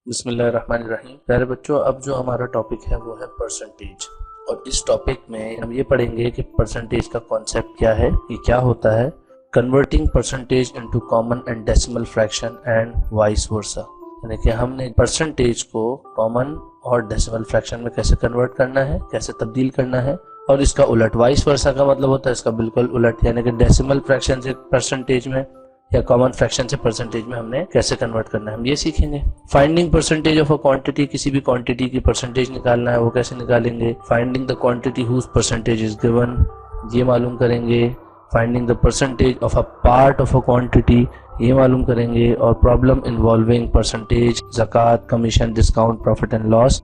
बिस्मिल्लाहिर्रहमानिर्रहीम। प्यारे बच्चों, अब जो हमारा टॉपिक है वो है परसेंटेज, और इस टॉपिक में हम ये पढ़ेंगे कि परसेंटेज का कॉन्सेप्ट क्या है, ये क्या होता है, converting percentage into common and decimal fraction and vice versa. यानी कि हमने परसेंटेज को कॉमन और डेसिमल फ्रैक्शन में कैसे कन्वर्ट करना है, कैसे तब्दील करना है, और इसका उलट वाइस वर्सा का मतलब होता है इसका बिल्कुल उलट, यानी कि डेसिमल फ्रैक्शन से परसेंटेज में या कॉमन फ्रैक्शन से परसेंटेज में हमने कैसे कन्वर्ट करना है, हम ये सीखेंगे। Finding percentage of a quantity, किसी भी क्वांटिटी की परसेंटेज निकालना है वो कैसे निकालेंगे। Finding the quantity whose percentage is given, ये मालूम करेंगे। Finding the percentage of a part of a quantity, ये मालूम करेंगे। और प्रॉब्लम इन्वॉल्विंग परसेंटेज, ज़कात, commission, discount, profit and loss,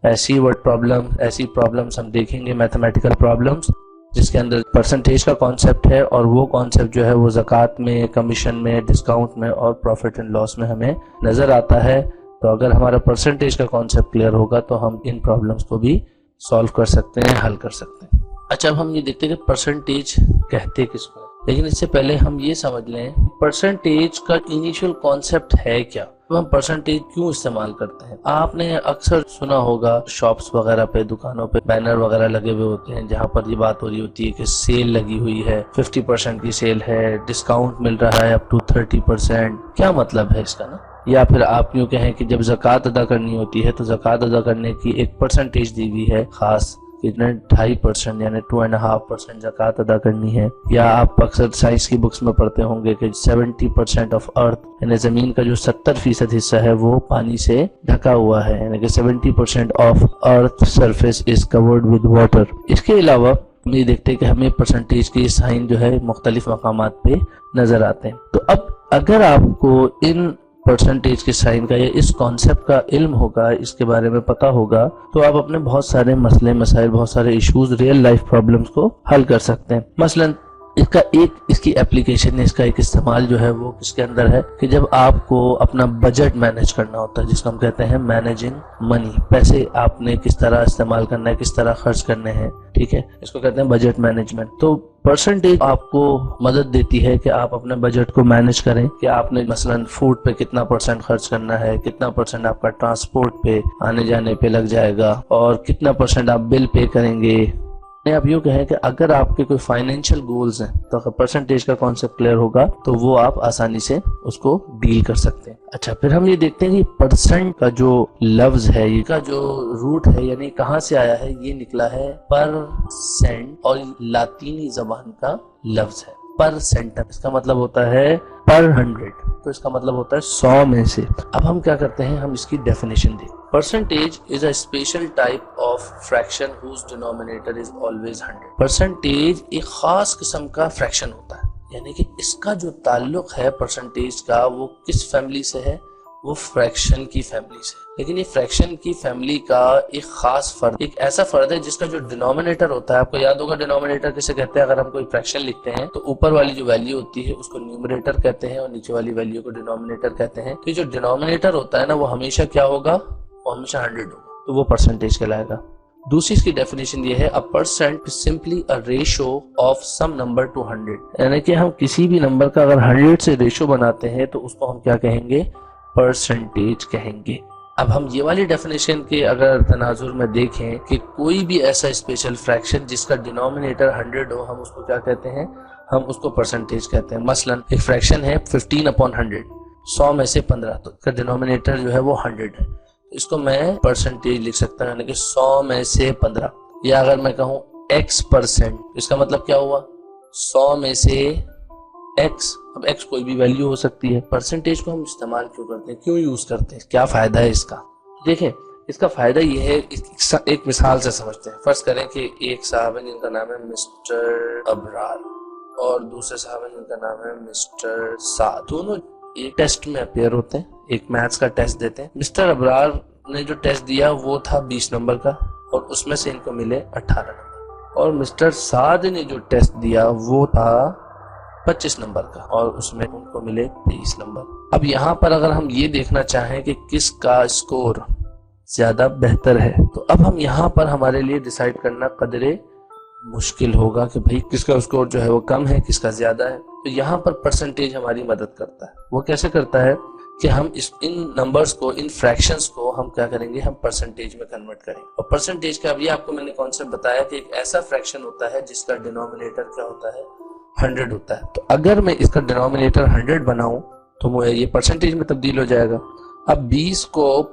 ऐसी वर्ड प्रॉब्लम, ऐसी प्रॉब्लम्स हम देखेंगे, मैथमेटिकल प्रॉब्लम्स जिसके अंदर परसेंटेज का कॉन्सेप्ट है, और वो कॉन्सेप्ट जो है वो ज़कात में, कमीशन में, डिस्काउंट में और प्रॉफिट एंड लॉस में हमें नज़र आता है। तो अगर हमारा परसेंटेज का कॉन्सेप्ट क्लियर होगा तो हम इन प्रॉब्लम्स को भी सॉल्व कर सकते हैं, हल कर सकते हैं। अच्छा, अब हम ये देखते हैं कि परसेंटेज कहते किसको है, लेकिन इससे पहले हम ये समझ लें परसेंटेज का इनिशियल कॉन्सेप्ट है क्या, तो हम परसेंटेज क्यों इस्तेमाल करते हैं। आपने अक्सर सुना होगा शॉप्स वगैरह पे, दुकानों पे बैनर वगैरह लगे हुए होते हैं जहाँ पर ये बात हो रही होती है कि सेल लगी हुई है, 50% की सेल है, डिस्काउंट मिल रहा है अप टू 30%। क्या मतलब है इसका ना, या फिर आप यूँ कहें कि जब ज़कात अदा करनी होती है तो ज़कात अदा करने की एक परसेंटेज दी हुई है खास, कितना 2.5% यानी 2.5% ज़कात अदा करनी है। या आप अक्सर साइंस की बुक्स में पढ़ते होंगे कि 70% ऑफ अर्थ यानी जमीन का जो 70% हिस्सा है वो पानी से ढका हुआ है, यानी कि 70% of earth surface is covered with water. इसके अलावा हम ये देखते हैं कि हमें परसेंटेज के साइन जो है मुख्तलिफ मकामात पे नजर आते हैं। तो अब अगर आपको इन परसेंटेज के साइन का या इस कॉन्सेप्ट का इल्म होगा, इसके बारे में पता होगा, तो आप अपने बहुत सारे मसले मसाइल, बहुत सारे इश्यूज, रियल लाइफ प्रॉब्लम्स को हल कर सकते हैं। मसलन इसकी एप्लीकेशन, इसका एक इस्तेमाल जो है वो किसके अंदर है कि जब आपको अपना बजट मैनेज करना होता है, जिसको हम कहते हैं मैनेजिंग मनी, पैसे आपने किस तरह इस्तेमाल करना है, किस तरह खर्च करने हैं, ठीक है, इसको कहते हैं बजट मैनेजमेंट। तो परसेंटेज आपको मदद देती है कि आप अपने बजट को मैनेज करें कि आपने मसलन फूड पे कितना % खर्च करना है, कितना % आपका ट्रांसपोर्ट पे आने जाने पे लग जाएगा, और कितना % आप बिल पे करेंगे। आप यूँ कहें कि अगर आपके कोई फाइनेंशियल गोल्स हैं तो अगर परसेंटेज का कॉन्सेप्ट क्लियर होगा तो वो आप आसानी से उसको डील कर सकते हैं। अच्छा, फिर हम ये देखते हैं कि परसेंट का जो लफ्ज है, ये का जो रूट है, यानी कहाँ से आया है, ये निकला है परसेंट, और लातीनी जबान का लफ्ज है परसेंट। इसका मतलब होता है पर 100, तो इसका मतलब होता है 100 में से। अब हम क्या करते हैं, हम इसकी डेफिनेशन दें। Percentage is a special type of fraction whose denominator is always 100। Percentage एक खास किस्म का फ्रैक्शन होता है, यानी कि इसका जो ताल्लुक है परसेंटेज का वो किस फैमिली से है, वो फ्रैक्शन की फैमिली से। लेकिन ये फ्रैक्शन की फैमिली का एक खास फर्द, एक ऐसा फर्द है जिसका जो डिनोमिनेटर होता है, आपको याद होगा डिनोमिनेटर किसे कहते हैं। अगर हम कोई फ्रैक्शन लिखते हैं तो ऊपर वाली जो वैल्यू होती है उसको न्यूमरेटर कहते हैं और नीचे वाली वैल्यू को डिनोमिनेटर कहते हैं। तो जो डिनोमिनेटर होता है ना वो हमेशा क्या होगा, वो हमेशा 100 होगा, तो वो परसेंटेज कहलाएगा। दूसरी इसकी डेफिनेशन ये है, a percent simply a ratio of some number to 100, यानी कि हम किसी भी नंबर का अगर 100 से रेशो बनाते हैं तो उसको हम क्या कहेंगे, परसेंटेज कहेंगे। अब हम ये वाली डेफिनेशन के अगर तनाजुर में देखें कि कोई भी ऐसा स्पेशल फ्रैक्शन जिसका डिनोमिनेटर 100 हो, हम उसको क्या कहते हैं, हम उसको परसेंटेज कहते हैं। मसलन एक फ्रैक्शन है 15/100, 100 में से 15, तो इसका डिनोमिनेटर जो है वो 100 है, इसको मैं परसेंटेज लिख सकता हूँ, यानी कि 100 में से 15। या अगर मैं कहूँ x%, इसका मतलब क्या हुआ, 100 में से x। अब x कोई भी वैल्यू हो सकती है। परसेंटेज को हम इस्तेमाल क्यों करते हैं, क्यों यूज करते हैं, क्या फायदा है इसका। देखें, इसका फायदा ये है, एक मिसाल से समझते हैं। फर्ज करें कि एक साहब है जिनका नाम है मिस्टर अबरार और दूसरे साहब है जिनका नाम है मिस्टर साद। दोनों एक टेस्ट में अपेयर होते हैं, एक मैथ्स का टेस्ट देते हैं। मिस्टर अबरार ने जो टेस्ट दिया वो था 20 नंबर का और उसमें से इनको मिले 18 नंबर, और मिस्टर साद ने जो टेस्ट दिया वो था 25 नंबर का और उसमें उनको मिले 23 नंबर। अब यहाँ पर अगर हम ये देखना चाहें कि किसका स्कोर ज्यादा बेहतर है, तो अब हम यहाँ पर हमारे लिए डिसाइड करना कदरे मुश्किल होगा कि भाई किसका स्कोर जो है वो कम है, किसका ज्यादा है। तो यहाँ पर परसेंटेज हमारी मदद करता है। वो कैसे करता है कि हम इन नंबर्स को, इन फ्रैक्शंस को हम क्या करेंगे, हम परसेंटेज में कन्वर्ट करेंगे। और परसेंटेज का अभी आपको मैंने कॉन्सेप्ट बताया कि एक ऐसा फ्रैक्शन होता है जिसका डिनोमिनेटर क्या होता है, 100 होता है। तो अगर मैं इसका डिनोमिनेटर 100 बनाऊं तो ये परसेंटेज में तब्दील हो जाएगा। अब 20 को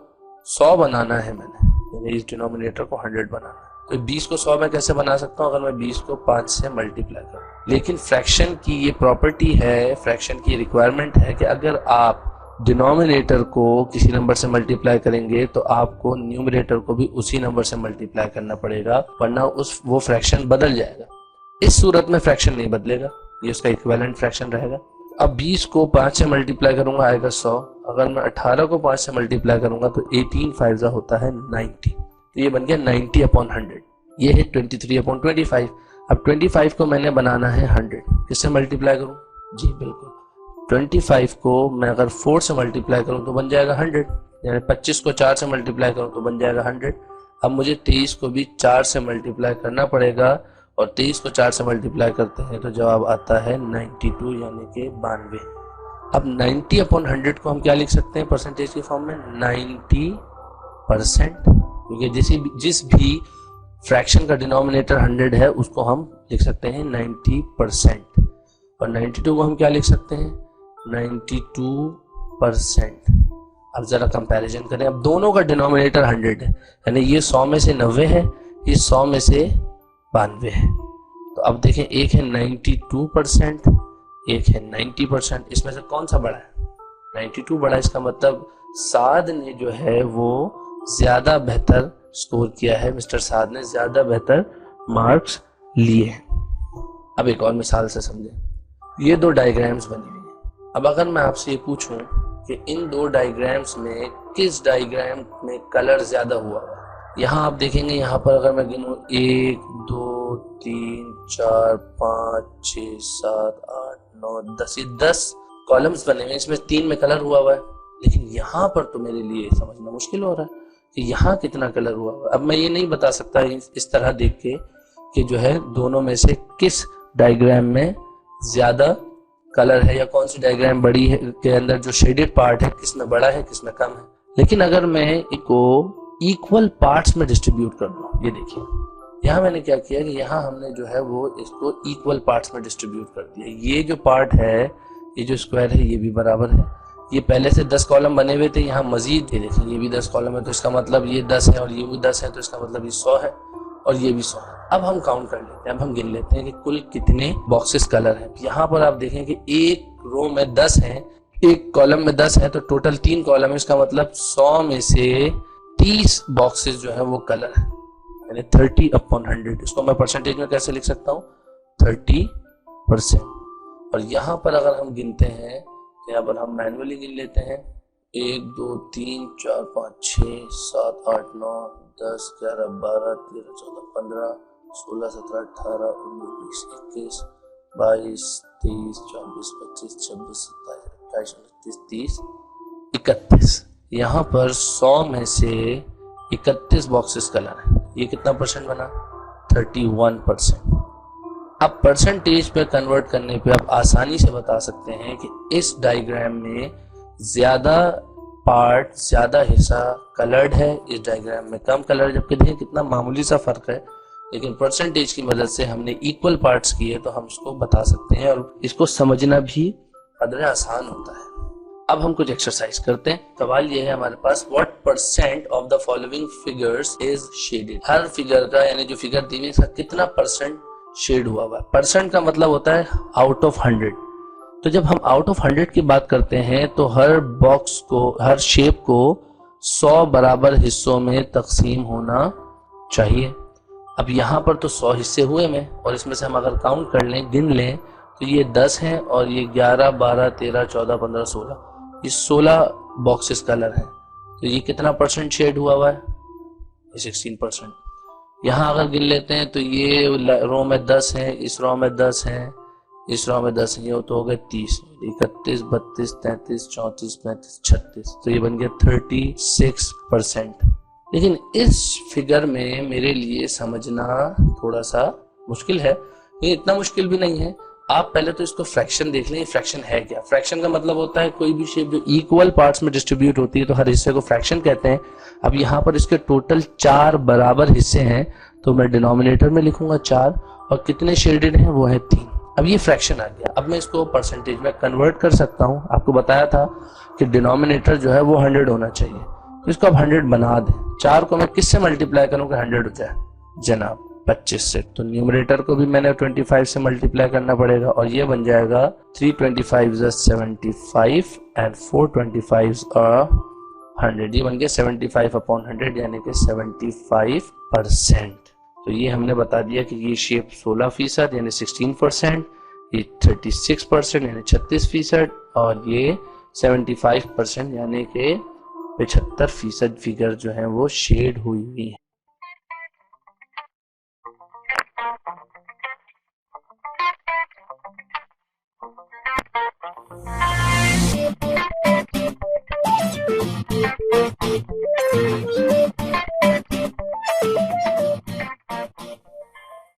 100 बनाना है मैंने, यानी इस डिनोमिनेटर को 100 बनाना है, तो 20 को 100 में कैसे बना सकता हूँ, अगर मैं 20 को 5 से मल्टीप्लाई करूँ। लेकिन फ्रैक्शन की ये प्रॉपर्टी है, फ्रैक्शन की रिक्वायरमेंट है कि अगर आप डिनोमिनेटर को किसी नंबर से मल्टीप्लाई करेंगे तो आपको न्यूमरेटर को भी उसी नंबर से मल्टीप्लाई करना पड़ेगा, वरना वो फ्रैक्शन बदल जाएगा। इस सूरत में फ्रैक्शन नहीं बदलेगा, ये उसका इक्विवेलेंट फ्रैक्शन रहेगा। अब 20 को 5 से मल्टीप्लाई करूंगा आएगा 100। अगर मैं 18 को 5 से मल्टीप्लाई करूंगा तो 18 5 होता है 90। तो ये बन गया 90/100। ये है 23/25। अब 25 को मैंने बनाना है 100, किससे मल्टीप्लाई करूं? जी बिल्कुल, 25 को मैं अगर 4 से मल्टीप्लाई करूं तो बन जाएगा 100, यानी 25 को 4 से मल्टीप्लाई करूं तो बन जाएगा 100। अब मुझे 23 को भी 4 से मल्टीप्लाई करना पड़ेगा, और 23 को 4 से मल्टीप्लाई करते हैं तो जवाब आता है 92, यानी कि 92। अब 90/100 को हम क्या लिख सकते हैं परसेंटेज के फॉर्म में? 90%, क्योंकि जिस भी फ्रैक्शन का डिनोमिनेटर 100 है उसको हम लिख सकते हैं 90%। और 92 को हम क्या लिख सकते हैं? 92%। अब जरा कंपैरिजन करें, अब दोनों का डिनोमिनेटर 100 है, यानी ये 100 में से 90 है, ये 100 में से 92 है। तो अब देखें, एक है 92%, एक है 90%, इसमें से कौन सा बड़ा है? 92 बड़ा। इसका मतलब साद ने जो है वो ज्यादा बेहतर स्कोर किया है, मिस्टर साद ने ज्यादा बेहतर मार्क्स लिए। अब एक और मिसाल से समझें, ये दो डायग्राम्स बनी हुई हैं। अब अगर मैं आपसे ये पूछूं कि इन दो डायग्राम्स में किस डायग्राम में कलर ज्यादा हुआ है, यहाँ आप देखेंगे, यहाँ पर अगर मैं गिनूं 1 2 3 4 5 6 7 8 9 10, ये 10 कॉलम्स बने हुए, इसमें 3 में कलर हुआ है। लेकिन यहाँ पर तो मेरे लिए समझना मुश्किल हो रहा है कि यहाँ कितना कलर हुआ है। अब मैं ये नहीं बता सकता इस तरह देख के कि जो है दोनों में से किस डायग्राम में ज्यादा कलर है, या कौन सी डायग्राम बड़ी है के अंदर जो शेडेड पार्ट है किसमें बड़ा है किसमें कम है। लेकिन अगर मैं इसको इक्वल पार्ट्स में डिस्ट्रीब्यूट कर दूं, ये देखिए यहाँ मैंने क्या किया कि यहाँ हमने जो है वो इसको इक्वल पार्ट्स में डिस्ट्रीब्यूट कर दिया। ये जो पार्ट है, ये जो स्क्वायर है, ये भी बराबर है। ये पहले से 10 कॉलम बने हुए थे, यहाँ मजीद ये देखिए ये भी 10 कॉलम है, तो इसका मतलब ये 10 है, और ये भी 10 है, तो इसका मतलब ये 100 है, और ये भी 100 है। अब हम काउंट कर लेते हैं, अब हम गिन लेते हैं कि कुल कितने बॉक्सेस कलर हैं। यहाँ पर आप देखें कि एक रो में 10 है, एक कॉलम में 10 है, तो टोटल 3 कॉलम है। इसका मतलब 100 में से 30 बॉक्सेस जो है वो कलर है, यानी 30/100। इसको मैं परसेंटेज में कैसे लिख सकता हूँ? 30%। और यहाँ पर अगर हम गिनते हैं तो यहाँ पर हम मैनुअली गिन लेते हैं, 1 2 3 4 5 6 7 8 9 10 11 12 13 14 15 16 17 18 19 20 21 22 23 24 25 26 27 28 29 30 31। यहाँ पर 100 में से 31 बॉक्सेस कलर है। ये कितना परसेंट बना? 31%। अब परसेंटेज पे कन्वर्ट करने पे आप आसानी से बता सकते हैं कि इस डायग्राम में ज्यादा पार्ट, ज्यादा हिस्सा कलर्ड है, इस डायग्राम में कम कलर। जबकि देखिए कितना मामूली सा फर्क है, लेकिन परसेंटेज की मदद से हमने इक्वल पार्ट्स किए तो हम इसको बता सकते हैं, और इसको समझना भी कदरे आसान होता है। अब हम कुछ एक्सरसाइज करते हैं। सवाल ये है हमारे पास, what percent of the following figures is shaded. हर फिगर का, यानी जो फिगर दी हुई है, कितना परसेंट शेड हुआ है। परसेंट का मतलब होता है आउट ऑफ 100। तो जब हम आउट ऑफ 100 की बात करते हैं तो हर बॉक्स को, हर शेप को 100 बराबर हिस्सों में तकसीम होना चाहिए। अब यहाँ पर तो 100 हिस्से हुए में, और इसमें से हम अगर काउंट कर लें, गिन लें, तो ये 10 हैं, और ये 11 12 13 14 15 16, ये 16 बॉक्सेस कलर हैं। तो ये कितना परसेंट शेड हुआ है? 16%। यहाँ अगर गिन लेते हैं तो ये रो में 10 है, इस रो में 10 है, इस रो में 10 है, ये तो हो गए 30, 31 32 33 34 35 36, तो ये बन गया 36%। लेकिन इस फिगर में मेरे लिए समझना थोड़ा सा मुश्किल है, ये इतना मुश्किल भी नहीं है। आप पहले तो इसको फ्रैक्शन देख लें, फ्रैक्शन है क्या। फ्रैक्शन का मतलब होता है कोई भी शेप जो इक्वल पार्ट्स में डिस्ट्रीब्यूट होती है तो हर हिस्से को फ्रैक्शन कहते हैं। अब यहाँ पर इसके टोटल 4 बराबर हिस्से हैं तो मैं डिनोमिनेटर में लिखूंगा 4 और कितने शेडेड हैं वो है 3। अब ये फ्रैक्शन आ गया। अब मैं इसको परसेंटेज में कन्वर्ट कर सकता हूँ। आपको बताया था कि डिनोमिनेटर जो है वो 100 होना चाहिए, तो इसको अब 100 बना दें। 4 को मैं किससे मल्टीप्लाई करूँ कि 100 हो जाए जनाब, 25 से। तो न्यूमरेटर को भी मैंने 25 से मल्टीप्लाई करना पड़ेगा और ये बन जाएगा 325 75 एंड 425 100। ये बन गया 75 अपॉन 100 यानी कि 75%। तो ये हमने बता दिया कि ये शेप 16% यानी 16%, ये 36% यानी 36% और ये 75% यानी कि 75% फिगर जो है वो शेड हुई हुई है।